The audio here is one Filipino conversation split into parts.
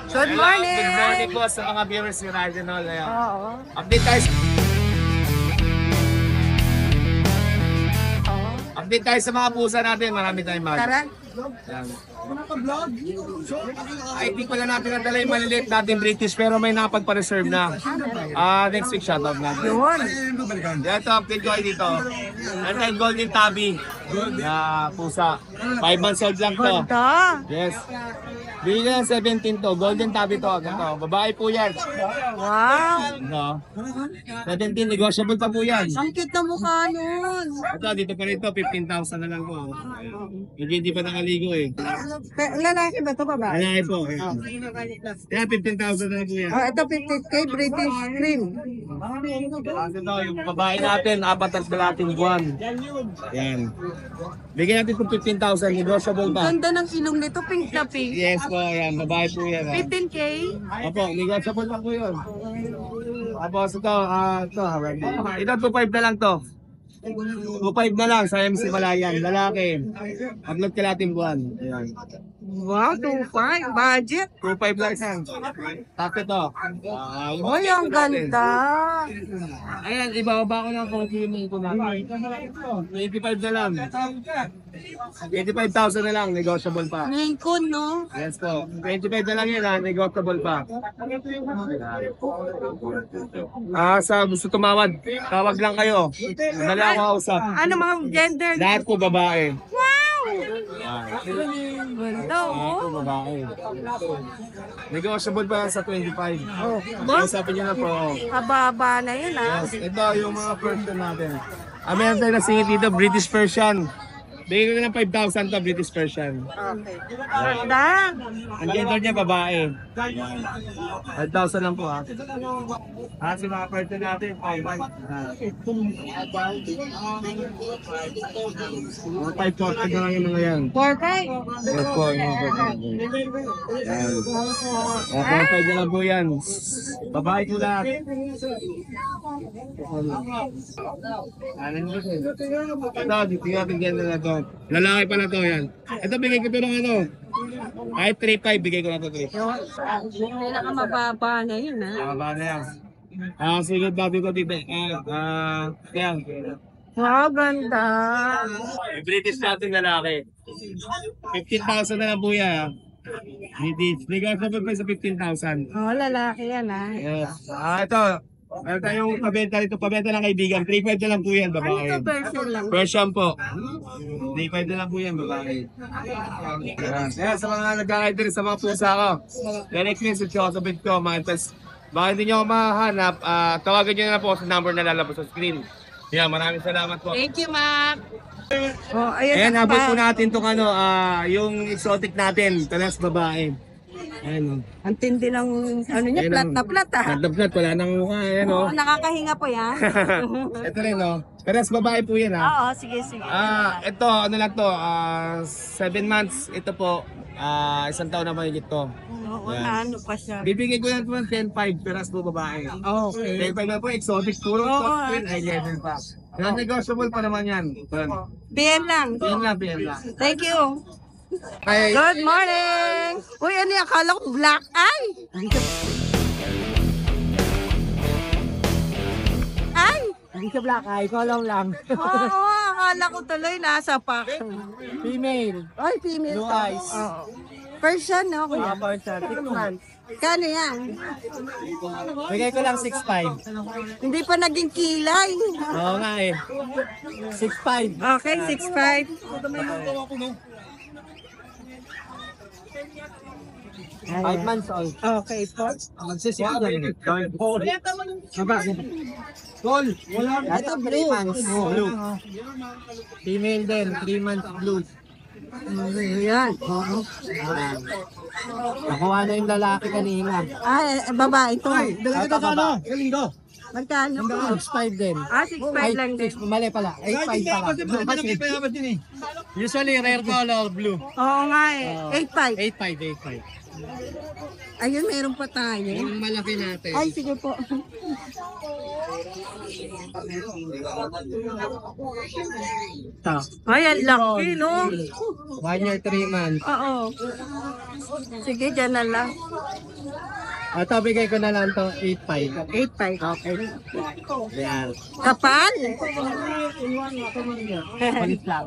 Good morning! Good morning po sa mga viewers ni Radinol. Oo. Update tayo. Update tayo sa mga pusa natin. Marami tayong mga. Tara. Yan. Ay, di pala natin nadala yung maliliit natin British pero may napagpa-reserve na. Next week shoutout natin. Yun. Yan ito, update ko kayo dito. Yan tayo golden tabby na pusa. 5 months old lang to. Ganda. Yes. Bigyan 17 to. Golden tabby to. Ito. Babae po yan. Wow. No. 17, negotiable pa po yan. Ang cute na mukha nun. Ito, dito pa rin to. 15,000 na lang po. Hindi pa nakaligo eh. Lalaki ba ito ba? Alay po. Yan, 15,000 na lang po yan. Oh, ito 50K British cream. Ito, yung babae natin, 4 na natin buwan. Yan. Bigyan natin itong 15,000. Negotiable pa. Ganda ng ilong nito, pink na pink. Yes po, yan. Babae po yan. 15K. Opo, negotiable pa po yun. Tapos ito, 2.5 na lang to. 2.5 na lang sa MC Malayan. Lalaki. Upload ka natin buwan. Ayan. Wow, 2.5. Budget. 2.5 lang isang. Tapos ito. Uy, ang ganda. Ayan, ibababa ko ng compliment ko natin. 25 na lang. 85,000 na lang. Negotiable pa. Maine Coon, no? Yes po. 25 na lang yun ha. Negotiable pa. Sa gusto tumawad, tawag lang kayo. Dali ako kausap. Ano mga gender? Lahat po babae. Wow! Ganda, Lahat po oh. babae. Negotiable pa sa 25. Oh, boss, Kausapin niyo na po. kababa na yun, ah. Yes, ito yung mga Persian natin. Meron tayo na singit dito, British Persian. Bigyan ko ng 5,000 to, British Persian. Okay. Ganda. Ang gender niya, babae. 5,000 lang po ha. Si mga Persian natin, 5,000. 5,000 na lang yung mga yan. 4K. Yes po, yung mga Persian natin. Yan. 5,000 na lang po yan. Babae ko lahat. Ito, dito natin gender na to. Lalaki pa na to, yan. Ito, bigay ko ito ng ano. Kahit 3,500, bigay ko na to 3. Kailangan mababa na yun, ah. Baba na yan. Sige, babi ko dito. Yan. Wow, ganda. British natin lalaki. 15,000 na lang po yan. British. Negotiable pa sa 15,000. Oh, lalaki yan, ah. Yes. Ito. Meron tayong pabenta dito. Pabenta ng kaibigan. 3,500 na lang po yan, Ano babae. ito, version lang? Persian po. 3,500 na lang po yan, babae. Yan, sa mga nagkakaitiri sa mga pusa ko. Direct me sa Chocobit ko, mga test. Baka hindi nyo ako mahanap, tawagan nyo na po sa number na lalabas sa screen. Yan, maraming salamat po. Thank you, Mac. Oh, ayun Ayan, na habol pa. po natin itong yung exotic natin, talas babae. Ayan o. Ang tindi ng, ano niya, Ayun plat ang- na plat, ah. Nagdablat, wala nang mukha. Ayan o. Oh, nakakahinga po yan. Ito rin o. Talas babae po yan ha. Oo, sige, sige. Ito, ano lang to, 7 months, ito po, 1 taon na mahigit to. Oo, Yan. ano pa siya. Bibigay ko lang po ng 10,500 peras po babae. Okay. 10,500 na po, exotic, puro Oo, top twin, ay level pa. Negotiable pa naman yan. PM lang. PM lang. Thank you. Ay, Good morning! Uy, ano yung akala ko black eye? Ay! Hindi sa black eye, kolong lang. Oo, akala ko tuloy nasa pack. Female. Ay, female Blue to. eyes. Oo. Persian, no? Kuya? Person, 6 months. Kano yan? Bigay ko lang 6'5". Hindi pa naging kilay. Oo nga eh. 6'5". Okay, 6'5". 5 months old. Okay po. Magsisip na rin. Baba. Gold. Ito 3 months. Blue. Female din, 3 months blue. Yan. Nakuha na yung lalaki kanina. Ay, babae ito. Ito baba. Magkano? 6'5 din. 6'5 lang din. Mali pala. 8'5 pala. Usually, rare color, blue. Oo nga eh. 8.5. 8.5. Ayun, meron pa tayo. Yung malaki natin. Ay, sige po. Ito. Ay, ang laki, no? 1 year, 3 months. Oo. Sige, dyan na lang. Ito, bigay ko na lang to 8.5. 8.5. Okay. Yan. Kapal? Kulit lang.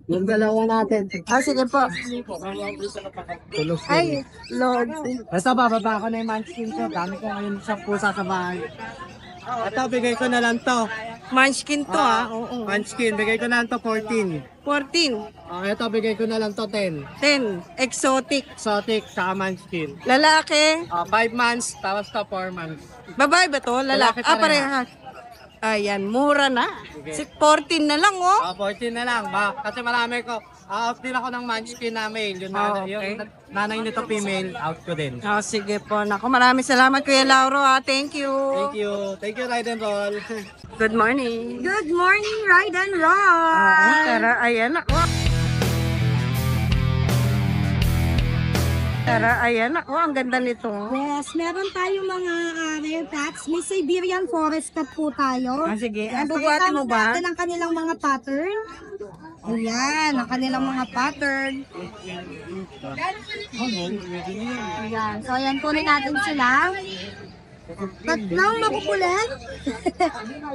Yung dalawa natin. Ah, sige po. Tulog ko. Ay, Lord. Basta bababa ko na yung munchkin ko. Dami ko ngayon sa pusa sa bahay. Ito, bigay ko na lang to. Munchkin to, Oo. Munchkin, bigay ko na lang to 14. 14. Ito, bigay ko na lang to 10. 10. Exotic. Exotic, saka munchkin. Lalaki. 5 months, tapos to 4 months. Babae ba to? Lalaki. Lalaki pareha. Parehas. Ayan, mura na. 14 na lang, oh. 14 na lang. Kasi marami ko. Out din ako ng munchkin na male. Yung, Okay. yung nanay nito female, out ko din. Oh, sige po. Naku, maraming salamat, Kuya Lauro, Thank you. Thank you. Thank you, Ride and Roll. Good morning. Good morning, Ride and Roll! Tara, ayan ako. Tara, ayan ako. Ang ganda nito. Yes, meron tayong mga rare packs. May Siberian Forest Cat po tayo. Sige. Yes, Bubuhatin mo ba? natin ang kanilang mga pattern. Ayan, ang kanilang mga pattern. Ayan, so ayan, kunin natin sila. Tatlong makukulit.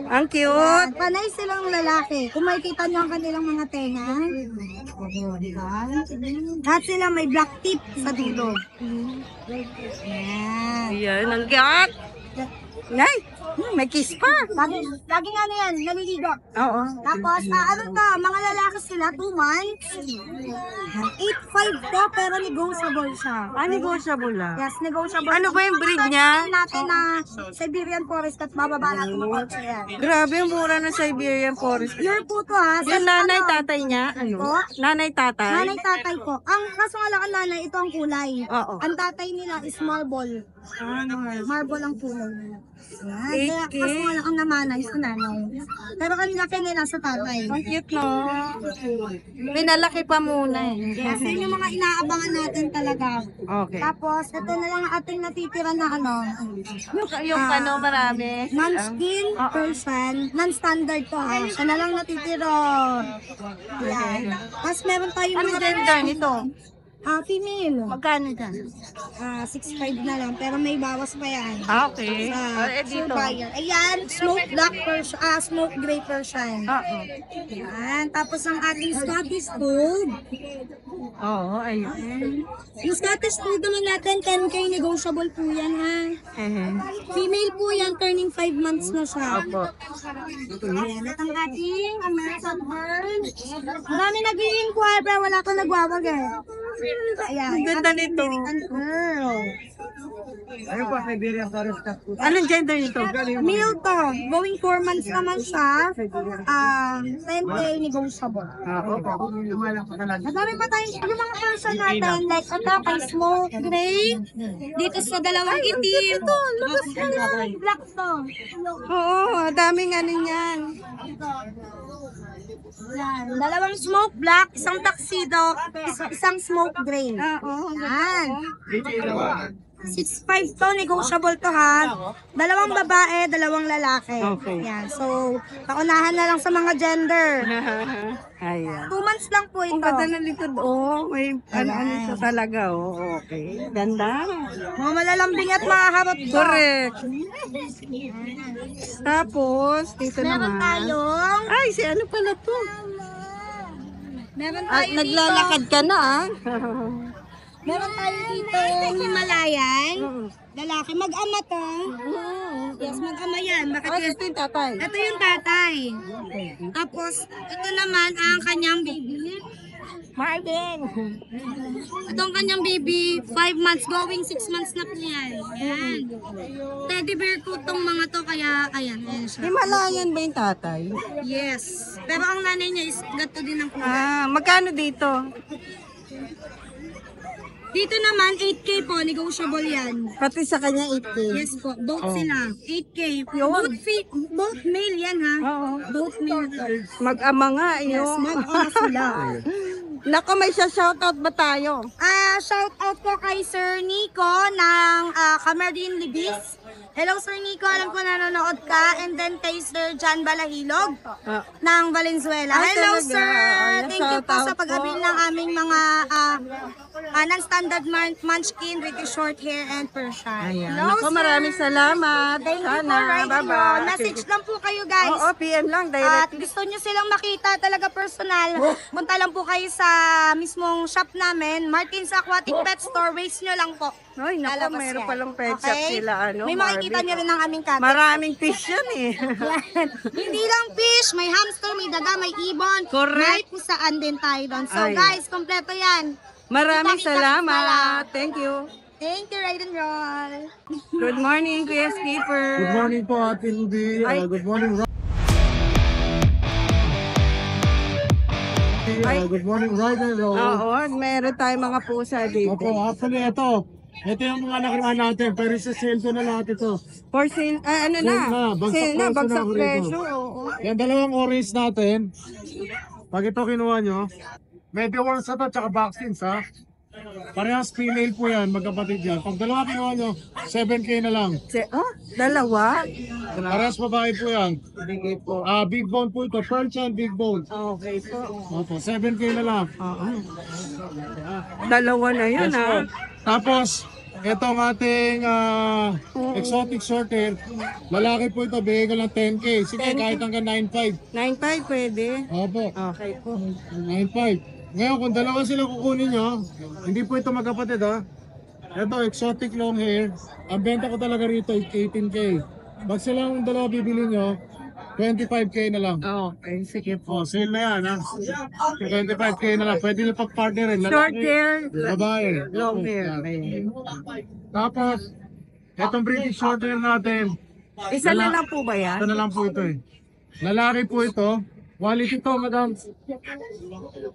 Ang cute. Panay silang lalaki. Kung makikita nyo ang kanilang mga tenga. Lahat sila may black tip sa dulo. Ayan. Ayan, ang cute. Nay, may kiss pa. Laging ano yan, naliligo. Oo. Tapos, ano to, mga lalaki sila, 2 months. 8.5 to, pero negotiable siya. Negotiable lang. Yes, negotiable. Ano ba yung breed niya? Natin na Siberian Forest at bababa natin ng kotse yan. Grabe, ang mura ng Siberian Forest. Pure po to ha. Yung nanay, tatay niya, ano? Po? Nanay, tatay? Nanay tatay po. Ang kaso nga lang ang nanay, ito ang kulay. Oo. Ang tatay nila is marble. Marble ang kulay nila. Yan. Kaya kaso nga lang ang namanay sa nanay. Pero kanila kanila sa tatay. Ang cute, no? Pinalaki pa muna eh. Yes, yun yung mga inaabangan natin talaga. Okay. Tapos, ito na lang ang ating natitira na ano. Yung ano, marami. Non-skin Persian. Non-standard to ha. Siya na lang natitira. Yan. Tapos meron tayong Ano gender nito? female. Magkano dyan? 6.5 na lang. Pero may bawas pa yan. Okay. Sa buyer. Ayan, smoke black Persian, smoke gray Persian. Oo. Yan. Tapos ang ating Scottish Fold. Oo, ayun. Yung Scottish Fold naman natin, 10k negotiable po yan ha. Female po yan, turning 5 months na siya. Opo. Ayan, at ang ating American Bird. Marami nag-i-inquire pero wala kang nagwawag eh. Ayan. Ang ganda nito. American Pearl. Ano po, Siberian Forest Cat po? Anong gender nito? Male to. Going 4 months naman siya. 10k negotiable. Madami pa tayo. Yung mga person natin, like ito kay Smoke Gray. Dito sa dalawang itim. Ito, labas ka na. Black to. Oo, daming ano niyan. Yan. Dalawang smoke black, isang tuxedo, isang smoke gray. Oo. Yan. 6'5 to, negotiable to ha. Dalawang babae, dalawang lalaki. Okay. Yan. So, paunahan na lang sa mga gender. Ayan. 2 months lang po ito. Ang ganda ng likod. Oo, may ano ito talaga. Oo, okay. Ganda. Mga malalambing at mga harap to. Correct. Tapos, dito Meron naman. tayong, Ay, si ano pala to? meron Ah, tayo naglalakad ka na ah. Meron tayo dito Himalayan. Lalaki, mag-ama to. Yes, mag-ama yan. Bakit Ay, yan? ito yung tatay. Ito yung tatay. Tapos, ito naman ang kanyang baby. Marvin. Ito ang kanyang baby, 5 months, going 6 months na po yan. Ayan. Teddy bear ko tong mga to, kaya, ayan siya. Himalayan ba yung tatay? Yes. Pero ang nanay niya is gato din ang kulay. Magkano dito? Dito naman, 8K po, negotiable yan. Pati sa kanya 8K. Yes po, both sila. 8K. Yun. Both male yan ha. Oo. Both male. Mag-ama nga, Yes, yun. mag-ama sila. Nako, may shoutout ba tayo? Shout out po kay Sir Nico ng Camarine Libis. Hello Sir Nico, alam ko nanonood ka. And then kay Sir John Balahilog ng Valenzuela. Ay, Hello talaga. sir! Ay, Thank you po shout sa out pag-abil po. ng aming mga non-standard munchkin, British short hair, and Persian. Ayan. Hello Nako, sir! maraming salamat. Thank you Sana. po, right Bye-bye. Message lang po kayo guys. Oo, PM lang, At direct. gusto nyo silang makita talaga personal, punta lang po kayo sa mismong shop namin, Martin's Aquatic Pet Store, waste nyo lang po. Ay, nako, Lalabas meron yan. palang pet shop Okay? sila. Ano, May makikita Marvin. nyo rin ng aming cat. Maraming fish yan eh. Hindi lang fish, may hamster, may daga, may ibon. Correct. May pusaan din tayo doon. So Ay. guys, kompleto yan. Maraming Kita-kita salamat. pala. Thank you. Thank you, Ride and Roll. Good morning, Kuya Skipper. Good morning po, Ate Ruby. Ay. Good morning, Ay. good morning, Ryder. Oo, meron tayong mga pusa dito. Opo, actually, ito yung mga nakuha natin, pero sa sale ko na lahat ito. For sale, ano Sale na? na, bagsak Sale na, presyo bagsak na ako rito. presyo. Oo. Yan, dalawang orange natin. Pag ito kinuha nyo, medyo worse na to, tsaka vaccines ha. Parehas female po yan, magkapatid yan. Pag dalawa kinuha nyo, 7K na lang. Dalawa? Parehas babae po yan. Big bone po ito, Persian big bone. Okay po. Opo, 7K na lang. Oo. Dalawa na yun, Yes ha? po. Tapos, ito ang ating exotic short hair. Lalaki po ito, bigay ko lang 10K. Sige, 10K. kahit hanggang 9.5. 9.5 pwede. Opo, Okay po. 9.5. Ngayon, kung dalawa sila kukunin nyo, hindi po ito magkapatid ha. Ito, exotic long hair. Ang benta ko talaga rito, 18K. Pag sila ang dalawa bibili nyo, 25K na lang. Okay, sige po. Oh, sale na yan ha. 25K na lang. Pwede nyo pag-partnerin. Short hair, Babae. long hair. Yan. Ayan. Tapos, etong British short hair natin, Isa na lang po ba yan? ito na lang po ito eh. Lalaki po ito. Quality to, madam.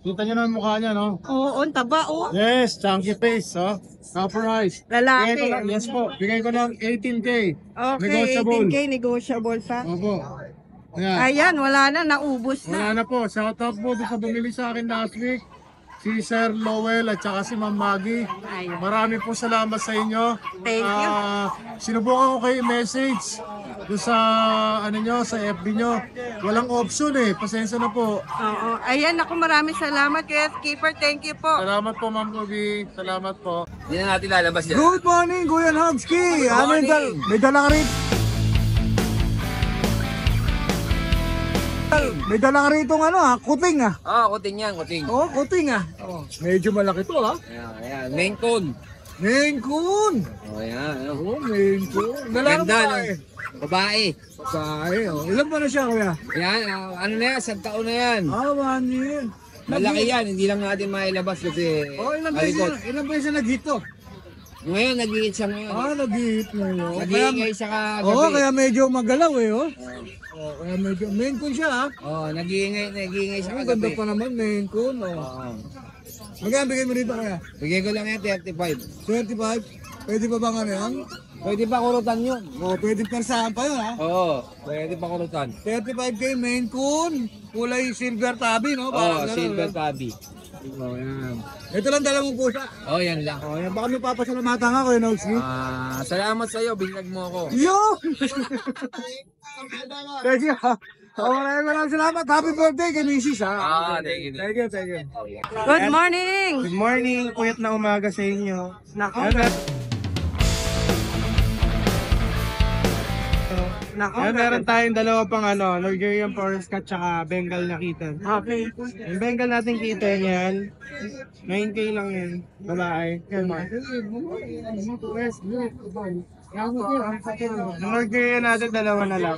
Kita nyo na ang mukha niya, no? Oo, ang taba, oh. Yes, chunky face, oh. Copper eyes. Lalaki. Bigay ko lang, yes po. Bigay ko lang 18K. Okay, Negotiable. 18K, negotiable pa. Opo. Ayan. Ayan, wala na, naubos na. Wala na po. Shout out po doon sa bumili sa akin last week. Si Sir Lowell at saka si Ma'am Maggie. Marami po salamat sa inyo. Thank you. Sinubukan ko kayo message doon sa ano nyo, sa FB nyo. Walang option eh. Pasensya na po. Oo. Ayan, ako maraming salamat, Kuya Skipper. Thank you po. Salamat po, Ma'am Ruby. Salamat po. Hindi na natin lalabas yan. Good morning, Kuya Hogski. morning. May dala ka rin. May dala ka rito kuting Kuting yan, kuting. Oo, kuting Medyo malaki to Ayan, ayan. Maine Coon. Maine Coon. Ayan. Oo, Maine Coon. Dala ka Ganda, ba no? Babae. Babae, Ilan ba na siya, Kuya? Ayan, ano na yan, 1 taon na yan. 1 year. Malaki yan, hindi lang natin mailabas kasi alikot. Ilan beses nag-hit to? Ngayon, nag-iit siya ngayon. Nag-hit na yun. Nag-iingay siya kagabi. Oo, kaya medyo magalaw kaya medyo, Maine Coon siya nag-iingay siya Ang ganda kagabi. pa naman, Maine Coon Oo. Magkano bigay mo rito, Kuya? Bigay ko lang yan, 35. 25? Pwede pa bang ano yan? Pwede pa kurutan yun. Pwede persahan pa yun, Oo, pwede pa kurutan. 35K Maine Coon. Kulay silver tabi, no? Oo, ganun, silver no? tabby. Yan. Ito lang dala mong pusa. Oo, yan lang. Yan. Baka may papasalamatan ka, Kuya Nogsky. Salamat sa'yo, binlag mo ako. Yo! Thank you. Maraming salamat. Happy birthday kay Mrs. Thank you. Thank you, thank you. Good morning. Good morning. Puyat na umaga sa inyo. Nako. Nako. Meron tayong dalawa pang Nigerian Forest Cat tsaka Bengal na kitten. Okay. Yung Bengal natin kitten yan, 9K lang yan, babae. Yan mo. Yung Nigerian natin, dalawa na lang.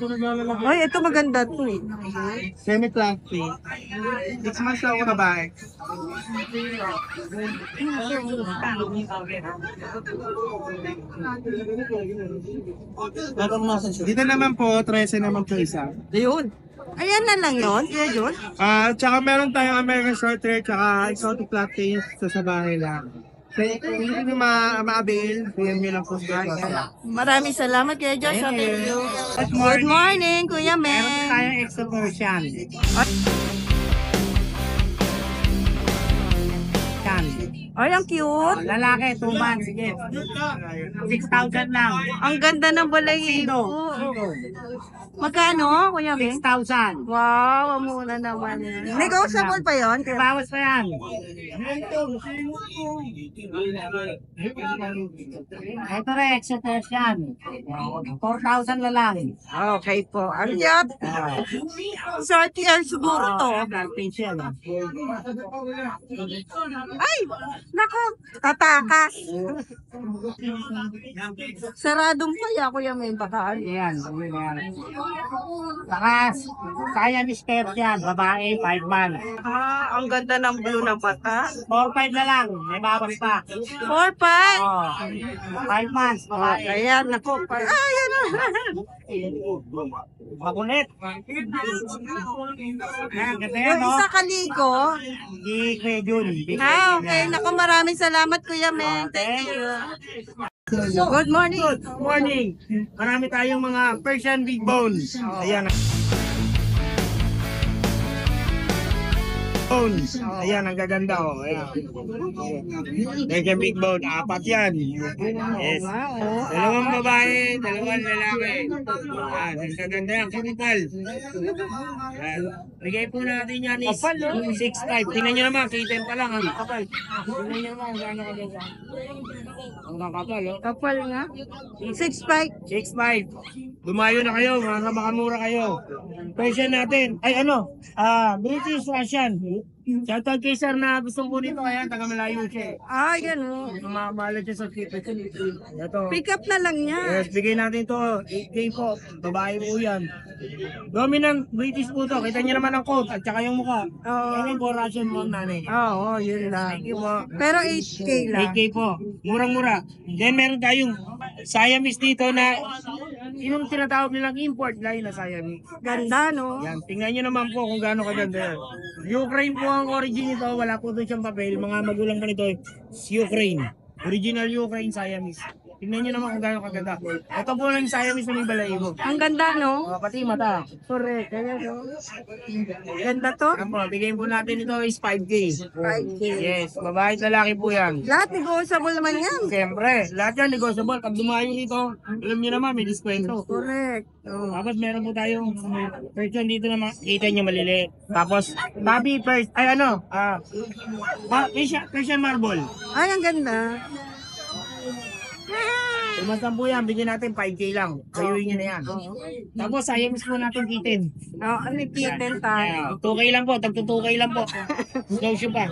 Ay, ito maganda to eh. Semi-plastic. 6 months lang yung babae. Dito naman po, 13 naman po isa. Ayun. Ayan na lang yun. Kuya John. Tsaka meron tayong American Short Hair tsaka exotic flat tails sa bahay lang. Kung hindi ma-avail, PM nyo lang po sa Maraming salamat Kuya Joshua. Thank you. Good Good morning, Kuya Meron Men. tayong extra Persian. Ay, ang cute. Lalaki, 2 months, sige. 6,000 lang. Ang ganda ng balahibo. Magkano, Kuya Men? 6,000. Wow, ang muna naman. Negotiable pa yun? Bawas pa yan. Ito rin, extra Persian. 4,000 na lang. Okay po. Ang cute. 30 years siguro to. Ay, naku, tatakas. Saradong kaya, Kuya Men, baka ano. Yan. Takas. Kaya ni Persian, babae, 5 months. Ah, ang ganda ng blue ng mata. 4-5 na lang. May bawas pa. 4-5. Oh, 5 months, babae. Ayan, naku. Ayan na. Makulit. Ayan, ganda yan, Yung no? isa kaliko. Di Kuya Jun. Ah, okay. Naku, maraming salamat, Kuya Men. Thank you. Good morning. Good morning. Marami tayong mga Persian Big Bones. Ayan. Bones. Ayan, ang gaganda, oh. Ayan. Persian Big Bone. 4 yan. Yes. Dalawang babae, dalawang lalaki. Ayan, ang gaganda yan. Kapal. Ayan. Bigay po natin yan is 6'5". Tingnan nyo naman, kitten pa lang. Ang kapal. Tingnan nyo naman, gano'n kaganda. Ang kapal, oh. Kapal nga. 6'5". 6'5". Dumayo na kayo, mga makamura kayo. Persian natin. Ay ano, British Russian. Shoutout kay sir na gustong po nito, kaya taga malayo siya. Ah, yan o. Mamahalan siya sa tipe. Ito. Pick up na lang niya. Yes, bigay natin to. 8K po. Babae po yan. Dominant British po to. Kita niyo naman ang coat at saka yung mukha. Oo. Yan yung po Russian mo nanay. Oo, yun lang. Thank you po. Pero 8K lang. 8K po. Murang-mura. Then meron tayong Siamese dito na yung tinatawag nilang import line na Siamese. Ganda, no? Yan, tingnan nyo naman po kung gaano kaganda yan. Ukraine po ang origin nito, wala po doon siyang papel. Mga magulang pa nito, Ukraine. Original Ukraine Siamese. Tingnan nyo naman kung gaano kaganda. Ito po lang yung Siamese na may balahibo. Ang ganda, no? Pati mata. Correct. Kaya, no? Ganda to? Yan po, bigyan po natin ito is 5K. 5K. Yes, babae at lalaki po yan. Lahat negotiable naman yan. Siyempre, lahat yan negotiable. Pag dumayo dito, alam nyo naman, may diskwento. Correct. Tapos meron po tayong Persian dito na makikita nyo maliliit. Tapos, Bobby first, ay ano, Persian Marble. Ay, ang ganda. Tumasan po yan, bigyan natin 5K lang. Kayuin nyo na yan. Tapos, Siamese po natin kitten. Oh, ano yung kitten tayo? 2K lang po, tagto 2K lang po. Snowshoe pa.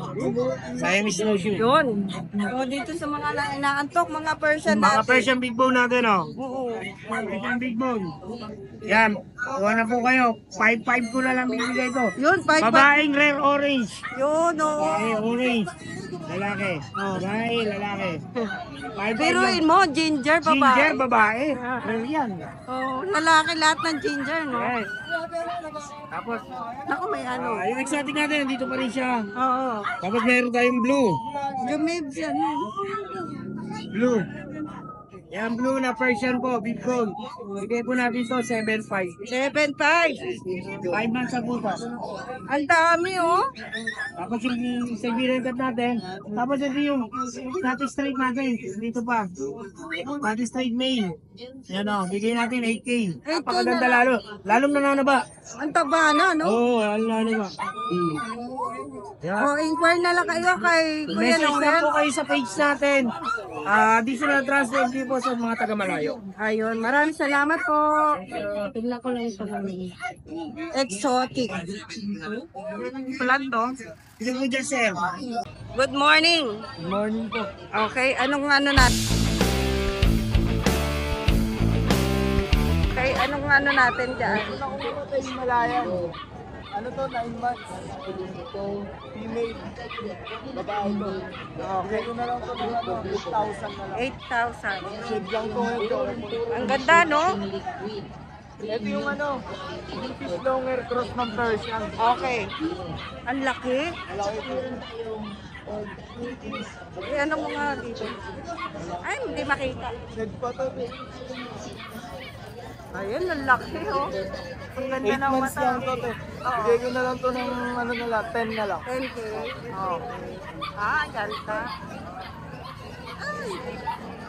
Siamese snowshoe. Yun. So, dito sa mga inaantok, mga Persian Mga natin. Persian Big Bone natin, oh. Oo. Persian Big Bone. Yan, kuha na po kayo. 5-5 ko na lang bibigay ko. Yun, 5'5". Babaeng rare orange. Yun, oo. Orange. Lalaki. Babae, lalaki. 5'5 Biruin mo, ginger, babae. Ginger, babae. Rare yan. Oh, lalaki lahat ng ginger, no? Yes. Tapos, Ako, may ano. yung exotic natin, nandito pa rin siya. Oo. Tapos meron tayong blue. Lumib yan. Blue. Yan, blue na Persian po, big bone. Bigay po natin ito, 7'5". 7'5". 5 months sa puta. Ang dami, oh. Tapos yung Siberian cat natin. Tapos ito yung static straight natin. Dito pa. Static straight male. Yan o, bigay natin 8K. Napakaganda lalo. Lalong nananaba. Ang taba na, no? Oo, lalo nananaba. O, inquire na lang kayo kay Kuya Message na Noel. po kayo sa page natin. Additional transfer fee po sa mga taga-malayo. Ayun, maraming salamat po. Tignan ko lang ito. Exotic. Plan to. Ito po dyan, sir. Good morning. Good morning po. Okay, anong ano natin? Okay, anong ano natin dyan? Ano to, 9 months? Ito, female. Babae to. Okay, Ito na lang to ng ano, 8,000 na lang. 8,000. Shade lang to ito. Ang ganda, no? Ito yung ano, British Longer Cross ng Persian. Okay. Ang laki. Malaki po. Eh, ano mo nga dito? Ay, hindi makita. Ayun, ang laki, oh. Ang ganda 8 ng months mata. lang to, te. Bigay ko na lang to ng ano na lang, 10 na lang. 10K. Okay. Ah, ganda. Ay,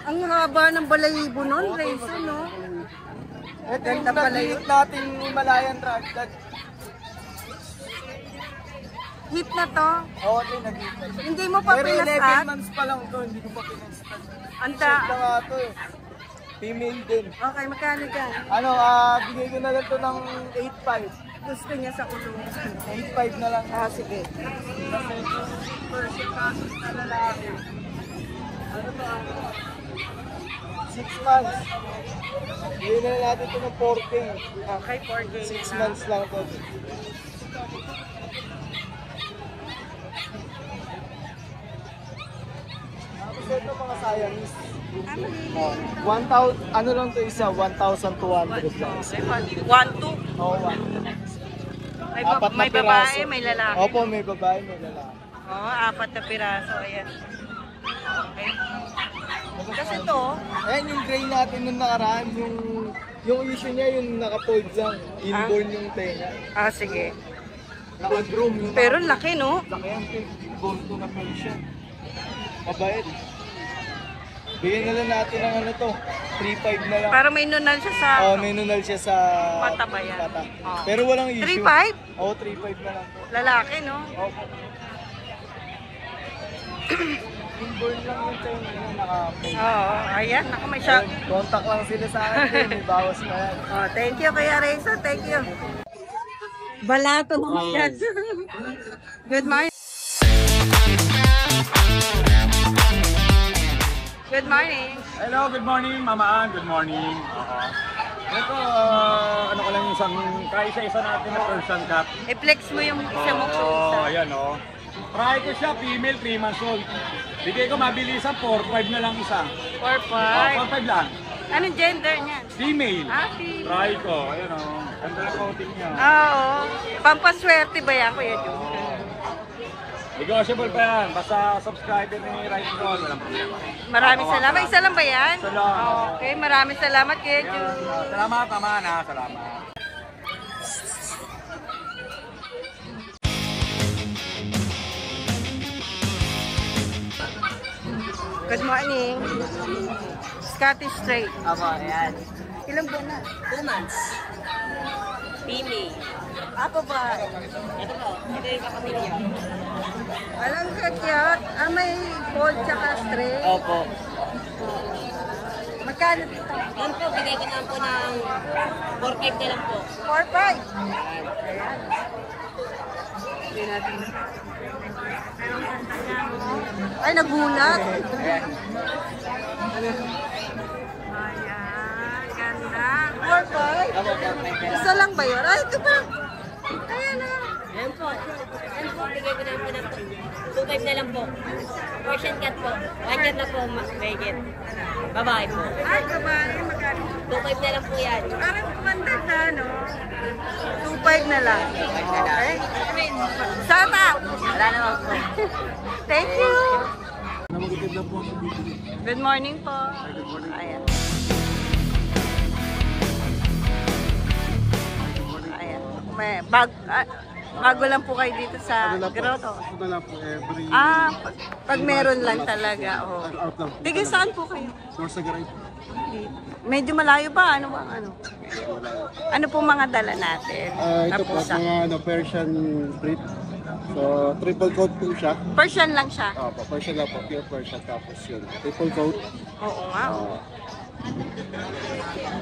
ang haba ng balayibo nun, Raiso, no? Ito yung Ganda pala nag-hit nating Himalayan Ragdoll. Hit na to. Oo, ito yung nag-hit na. Hindi mo pa Pero 11 pinastat. months pa lang to, hindi ko pa pinastat. Anta. Ito nga to eh. Female din. Okay, magkano dyan? Ano, bigay ko na lang to ng 8.5. Gusto niya sa kulungan. 8.5 na lang. Ah, sige. Kasi ito, Persian Casus na lalaki. Ano to, 6 months. Bigay na lang natin ito ng 4K. Okay, 4K 6 months lang to. Tapos ito mga Siamese. 1,000, ano lang to isa, 1,200 lang isa. 1, 2. Oo, May, Apat na may babae, piraso. may lalaki. Opo, may babae, may lalaki. Oo, 4 na piraso. Ayan. Okay. Kasi to, Ayan yung gray natin nung nakaraan, yung issue niya yung naka-fold lang, inborn yung tenga. sige. Naka-groom yung Pero laki, no? laki yan, born to na Persian. Mabait. Bigyan na lang natin ng ano to, 3.5 na lang. Para may nunal siya sa... Oh, may nunal siya sa Mata ba yan? mata. Oh. Pero walang issue. 3.5? Oo, 3.5 na lang to. Lalaki, no? Opo. Inborn lang yung tenga niya, naka-fold. Oo, ayan. Ako may shock. Contact lang sila sa akin, may bawas na yan. Oh, thank you, Kuya Reza. Thank you. Balato mo yan. Good morning. Good morning. Hello, good morning, Mama Ann. Good morning. Ito, ano ko lang yung isang, kaisa-isa natin na Persian cat. I-flex mo yung isa mo po isa. Oh, ayan oh. Try ko siya, female, 3 months old. Bigay ko mabilisan, 4-5 na lang isa. 4-5. 4-5 lang. Anong gender niyan? Female. Female. Try ko, ayan oh. Ganda na coating niya. Oo. Pampaswerte ba yan, Kuya Jun? Negotiable pa yan. Basta subscriber ni Right Roll, walang problema. Maraming salamat. Isa lang ba yan? Isa lang. Okay, maraming salamat, Kuya Jun. Salamat, Mama Ann, ha. Salamat. Good morning. Scottish Straight. Ako, ayan. Ilang buwan na? 2 months. Female. Ba? Ito po, ito yung kapamilya. Alam ka, cute. May fold tsaka straight. Opo. Magkano dito? Yan po, bigay ko na po ng 4-5 na lang po. 4-5. Hindi natin. Ay, nagulat. Ayan, ganda. 4-5. Ako, 4.5 na lang. Isa lang ba yun? Ay, ito pa. Ayan na. Yan po, bigay ko na po ng 2-5 na lang po. Persian cat po. 1 year na po, Megit. Babae po. Ay, babae, magkano? 2-5 na lang po yan. Parang kumandad na, no? 2-5 na lang. Okay? Shout out! Wala naman po. Thank you! Good morning po. Ayan. Ayan. Bago lang po kayo dito sa grotto. Ito na lang po every Pag meron lang talaga. Oh. out lang po. Tiga saan po kayo? Source sa garage. Medyo malayo ba? Ano ba? Ano po mga dala natin? Ito po Tapusa. mga Persian breed. So, triple coat po siya. Persian lang siya. Opo, Persian lang po. Pure Persian. Tapos yun. Triple coat. Oo nga. Oh.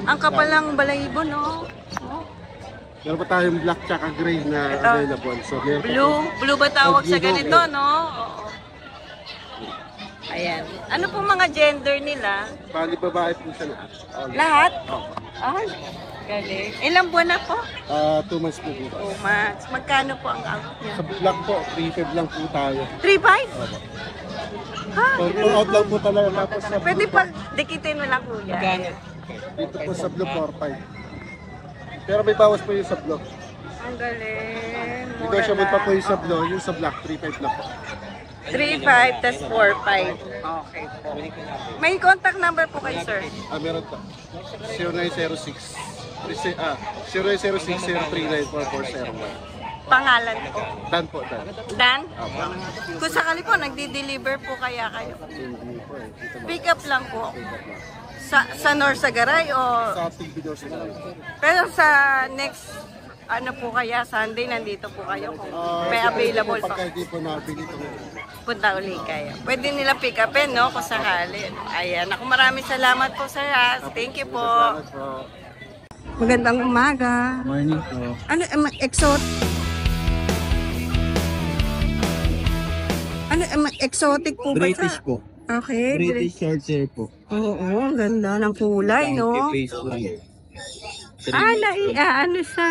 Ang kapal ng balahibo, no? Oh. Meron pa tayong black tsaka gray na Ito. available. So, meron pa Blue. Blue ba tawag sa Blue, ganito, blue. no? Oo. Ayan. Ano po mga gender nila? Bali babae po siya na. Lahat? Ay, galing. Ilang buwan na po? 2 months po po. 2 months. Magkano po ang out niya? Sa black po, 3.5 lang po tayo. 3.5? Ha? So, full out lang po talaga. Tapos sa Pwede blue po, pag dikitin mo lang kuya. dito po sa blue 4.5. Pero may bawas po yung sa blue. Ang galing. Mura Negotiable pa po lang. yung sa blue, yung sa black 3.5 lang po. 3.5 tas 4.5. Okay po. May contact number po kayo, sir? Meron pa. 0906. 0906-039-4401. Pangalan po. Dan po, Dan. Dan? Kung sakali po, nagdi-deliver po kaya kayo? Pick up lang po. Sa Norsagaray o... Sa Tigidor sila. Pero sa next, ano po kaya, Sunday, nandito po kayo kung may available pa. Pagka di po nabili ito. Punta uli kayo. Pwede nila pick upin, no? Kung sakali. Ayan. Ako maraming salamat po, sir. Thank you po. Magandang umaga. Morning po. Ano, exotic po ba British siya? po. Okay. British short hair po. Oo, ang ganda ng kulay, no? Face po. Ano siya?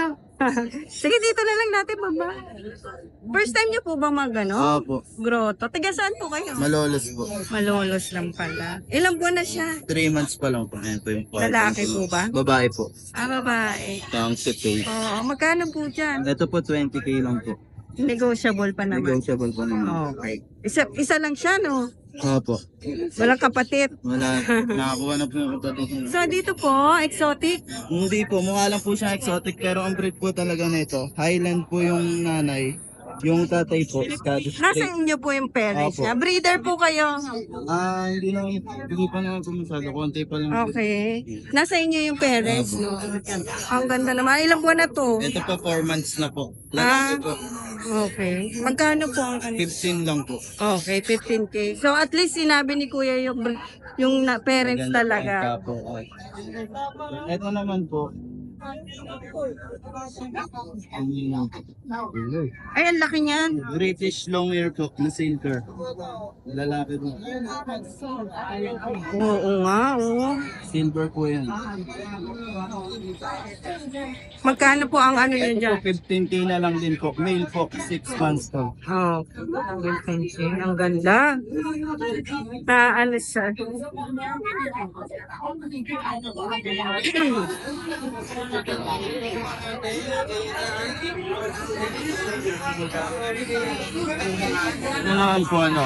Sige, dito na lang natin, baba. First time niyo po ba mag-ano? Opo. Grotto. Taga saan po kayo? Malolos po. Malolos lang pala. Ilang buwan na siya? 3 months pa lang po. Ayan po yung part. Lalaki po ba? Babae po. Babae. Township face. Oo, magkano po dyan? Ito po 20k lang po. Negotiable pa naman. Negotiable po naman. Okay. Isa lang siya, no? Opo. Walang kapatid. Wala. Nakakuha na po yung kapatid. So, dito po, exotic. Hindi po. Mukha lang po siya exotic. Pero ang breed po talaga nito. Highland po yung nanay. Yung tatay po. Scottish Nasa Straight. inyo po yung parents Opo. niya. Breeder po kayo. Hindi pa naman po masyado. Konti pa lang. Okay. Nasa inyo yung parents, no? Ang ganda naman. Ilang buwan na to? Ito po 4 months na po. Ah. Lalaki po. Okay. Magkano po ang 15 lang po. Okay, 15K. So at least sinabi ni Kuya yung parents Maganda talaga. po. Okay. Ito naman po. Ay, ang laki niyan. British long hair po na silver. Lalaki po. Oo nga, oo. Silver po yan. Magkano po ang ano Ito yun po dyan? 15k na lang din po. Male po 6 months po. Oh, 15K. Ang ganda. Ano siya? Ito naman po ano.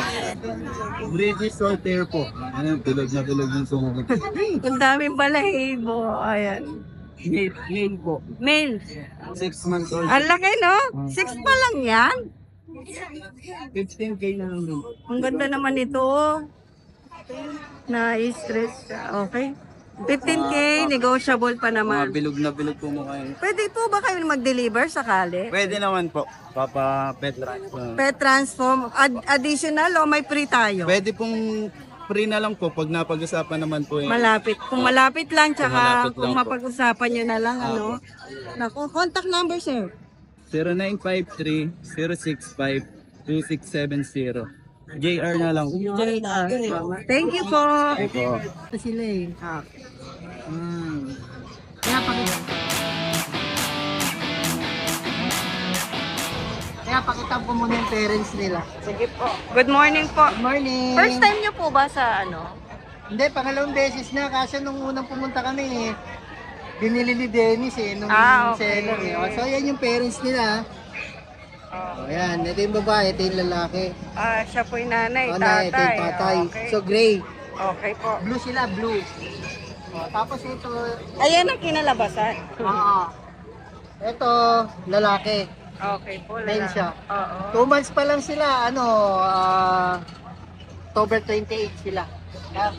British short hair po. Ano, tulog na tulog ng sumukot. Ang daming balahibo. Ayan. Male po. Male. 6 months old. Ang laki, no? 6 pa lang yan. 15k na lang din. Ang ganda naman ito. Na-stress ka. Okay. 15K, negotiable pa Mga naman. bilog na bilog po mo kayo. Pwede po ba kayo mag-deliver sakali? Pwede naman po. Papa pet transfer. Pet transform, additional o may free tayo? Pwede pong free na lang po pag napag-usapan naman po yun. Malapit. Kung malapit lang, tsaka malapit lang kung po. mapag-usapan nyo na lang, ano? Naku, contact number, sir. 0953-065-2670. JR na lang. JR. Thank you po. Opo. Sila eh. Kaya pakita ko muna yung parents nila. Sige po. Good morning po. Good morning! First time nyo po ba sa ano? Hindi, pangalawang beses na kasi nung unang pumunta kami, binili ni Dennis nung Okay. seller eh. O, so yan yung parents nila. O yan, ito yung babae, ito yung lalaki. Siya po yung nanay, O, tatay. ito yung tatay. Okay. So gray. Okay po. Blue sila, blue. O, tapos ito, Ayan ang kinalabasan. ito, lalaki. Okay po. Male siya. Oo. 2 months pa lang sila, October 28 sila. Yan.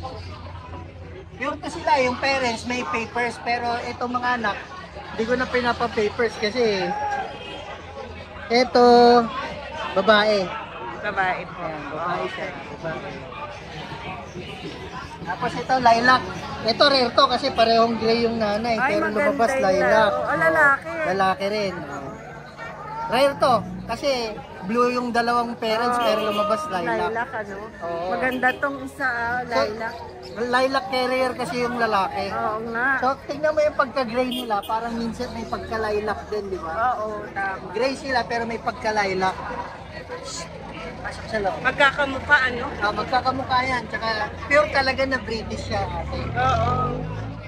Yung to sila, yung parents may papers, pero itong mga anak, hindi ko na pinapa-papers kasi ito, babae. Babae po. Ayan, babae siya. Babae. Tapos ito, lilac. Ito rare to kasi parehong gray yung nanay, Ay, pero maganda lumabas yun. lilac. Oo, lalaki. Lalaki rin. Rare to kasi blue yung dalawang parents pero lumabas lilac. Lilac, ano? Oo. Maganda tong isa, lilac. Lilac carrier kasi yung lalaki. Oo nga. So, tingnan mo yung pagka-gray nila, parang minsan may pagka-lilac din, di ba? Oo, tama. Gray sila pero may pagka-lilac. Pasok sa loob. Magkakamukha, ano? Magkakamukha yan, tsaka pure talaga na British siya. Oo.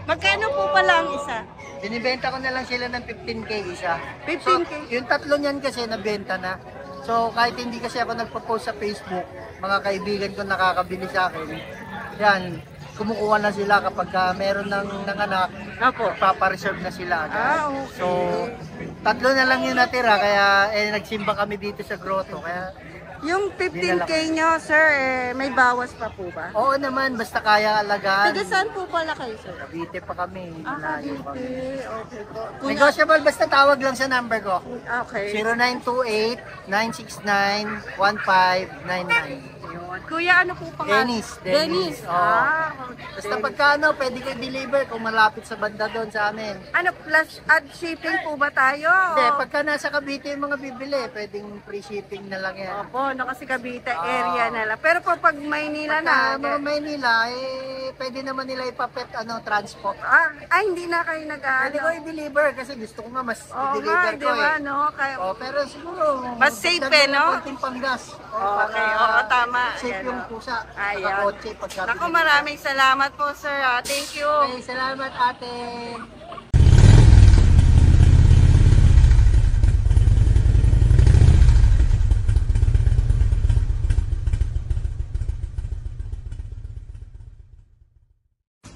Magkano po pala ang isa? Binibenta ko na lang sila ng 15k isa. 15K? So, yung tatlo niyan kasi nabenta na. So kahit hindi kasi ako nagpo-post sa Facebook, mga kaibigan ko nakakabili sa akin, yan, kumukuha na sila kapag meron ng anak, papareserve na sila agad. okay. So, 3 na lang yung natira, kaya nagsimba kami dito sa grotto. Kaya, Yung 15K nyo, sir, may bawas pa po ba? oo naman, basta kaya alagaan. Taga saan po pala kayo, sir? Cavite pa kami. Malayo pa. Cavite. Okay po. Negotiable, basta tawag lang sa number ko. Okay. 0928-969-1599. Kuya, ano po pangalan? Dennis. Oo. Basta pagka pwede ko i-deliver kung malapit sa banda doon sa amin. Ano, plus add shipping po ba tayo? Hindi, pagka nasa Cavite yung mga bibili, pwedeng free shipping na lang yan. Opo, kasi Cavite area na lang. Pero po pag Maynila Pagka na, mga Maynila, pwede naman nila ipapet, transport. hindi na kayo Pwede ko i-deliver kasi gusto ko nga mas i-deliver ko diba, no? Kaya, pero siguro, Mas safe dagdagan no? ng konting panggas. Okay, tama. Safe Ayan, yung o. pusa. Ayan. Saka kotse pagka Naku, binili. maraming salamat po, sir. Thank you. Okay, salamat ate.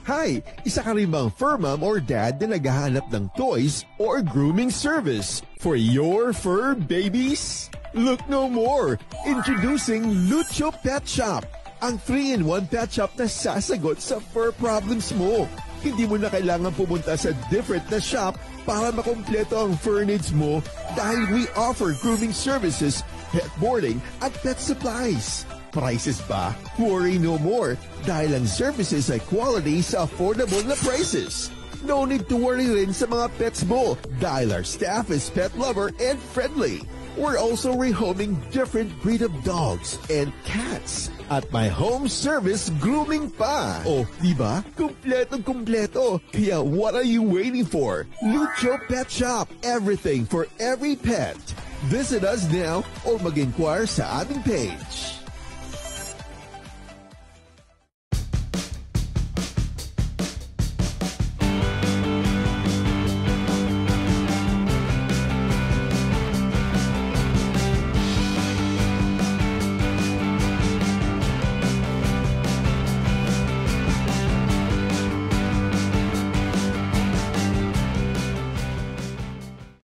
Hi! Isa ka rin bang fur mom or dad na naghahanap ng toys or grooming service for your fur babies? Look no more! Introducing Lucho Pet Shop, ang 3-in-1 pet shop na sasagot sa fur problems mo. Hindi mo na kailangan pumunta sa different na shop para makompleto ang fur needs mo dahil we offer grooming services, pet boarding at pet supplies. Prices ba? Worry no more dahil ang services ay quality sa affordable na prices. No need to worry rin sa mga pets mo dahil our staff is pet lover and friendly. We're also rehoming different breed of dogs and cats at my home service grooming pa. Oh, diba? Kumpletong-kumpleto. Kaya what are you waiting for? Lucho Pet Shop. Everything for every pet. Visit us now or mag-inquire sa aming page.